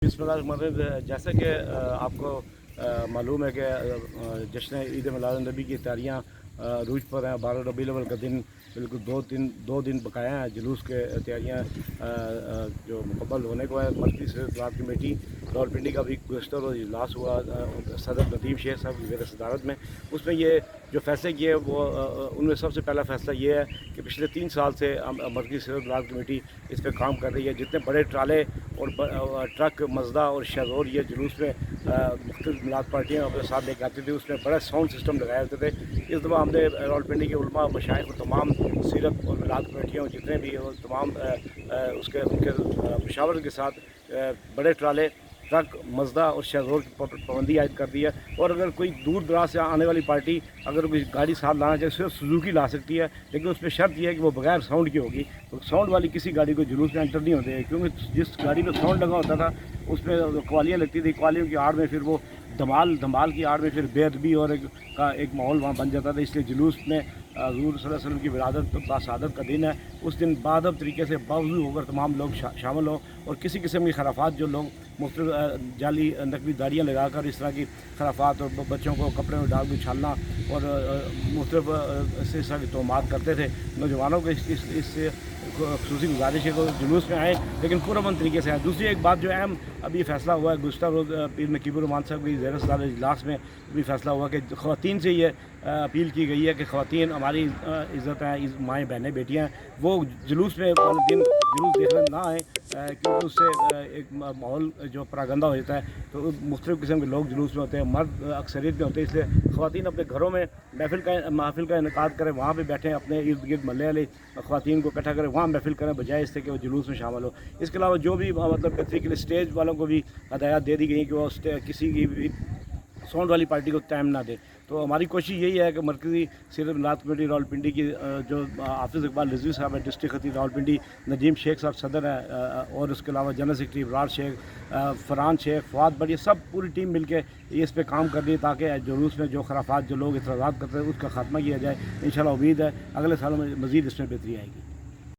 बिस्मिल्लाहिर्रहमानिर्रहीम। जैसा कि आपको मालूम है कि जश्न ईद मिलादुन्नबी की तैयारियाँ रूज पर हैं। 12 रबीउल अव्वल का दिन बिल्कुल दो दिन बकाया हैं। जुलूस के तैयारियाँ जो मुकम्मल होने को है। मरकज़ी सियासत कमेटी रावलपिंडी का भी गुज़श्ता रोज़ इजलास हुआ सदर नदीम शेख साहब की ज़ेर सदारत में। उसमें ये जो फैसले किए वो उनमें सबसे पहला फ़ैसला ये है कि पिछले 3 साल से मरकज़ी सियासत कमेटी इस पर काम कर रही है। जितने बड़े ट्राले और ट्रक मज़दा और शहज़ोर ये जुलूस में मुख्तलिफ़ मिलाद पार्टियाँ अपने साथ लेकर आती थी, उसमें बड़ा साउंड सिस्टम लगाए होते थे। इस दफ़ा हमने रावलपिंडी के उलमा मशाइख और तमाम सीरत और मिलाद कमेटियों जितने भी तमाम उनके मशावरत के साथ बड़े ट्राले ट्रक मज़दा और शहज़ोर की पाबंदी आयद कर दी है। और अगर कोई दूर दराज से आने वाली पार्टी अगर कोई गाड़ी साथ लाना चाहे सिर्फ सुजुकी ला सकती है, लेकिन उस पर शर्त यह है कि वो बगैर साउंड की होगी। तो साउंड वाली किसी गाड़ी को जुलूस में एंटर नहीं होते हैं, क्योंकि जिस गाड़ी में साउंड लगा होता था उसमें कवालियाँ लगती थी। कवालियों की आड़ में फिर वो धमाल की आड़ में फिर बेअदबी और एक माहौल वहाँ बन जाता था। इसलिए जुलूस में हुज़ूर सल्लल्लाहु अलैहि वसल्लम की विलादत बासआदत का दिन है। उस दिन बाअदब तरीके से बावजूद होकर तमाम लोग शामिल हों और किसी किस्म की खराफात जो लोग मुख्तलिफ जाली नकली दाड़ियाँ लगाकर इस तरह की खराफात और बच्चों को कपड़े में डाल के उछालना और मुख्तलिफ इस तरह की तोहमात करते थे, नौजवानों को इससे खुसूसी गुजारिश है कि जुलूस में आएँ लेकिन पुरअमन तरीके से आएँ। दूसरी एक बात जो अहम अभी फ़ैसला हुआ है, गुज़श्ता रोज़ पीर नकीबुर रहमान साहब की ज़ेर सदारत इजलास में भी फ़ैसला हुआ कि ख़वातीन से ये अपील की गई है कि ख़वातीन हमारी इज़्ज़त हैं, माएँ बहनें बेटियाँ हैं, वो जुलूस में वाले दिन जुलूस देखने ना आएँ, क्योंकि उससे एक माहौल जो परागंदा हो जाता है। तो मुख्तलिफ़ किस्म के लोग जुलूस में होते हैं, मर्द अक्सरियत में होते हैं, इसलिए ख़वातीन अपने घरों में महफ़िल का इनेकाद करें, वहाँ पर बैठें, अपने इर्द गिर्द महल्ले वाली ख़वातीन को इकट्ठा करें, वहाँ महफ़िल करें, बजाय इससे कि वो जुलूस में शामिल हो। इसके अलावा जो भी मतलब बेहतरी के लिए स्टेज वालों को भी हदायत दे दी गई कि वो किसी की भी साउंड वाली पार्टी को टाइम ना दे। तो हमारी कोशिश यही है कि मरकज़ी सीरत मिलाद कमेटी रावलपिंडी की जो हाफिज़ इकबाल रिजवी साहब है, डिस्ट्रिक्ट खतीब रावलपिंडी, नदीम शेख साहब सदर है, और उसके अलावा जनरल सेक्रेटरी इब्रार शेख, फ़रहान शेख, फ़वाद बड़ी, सब पूरी टीम मिल के इस पर काम कर रही है ताकि जुलूस में जो खराफात जो लोग इतराज़ात करते हैं उसका खात्मा किया जाए। इंशाअल्लाह उम्मीद है अगले सालों में मज़ीद इसमें बेहतरी आएगी।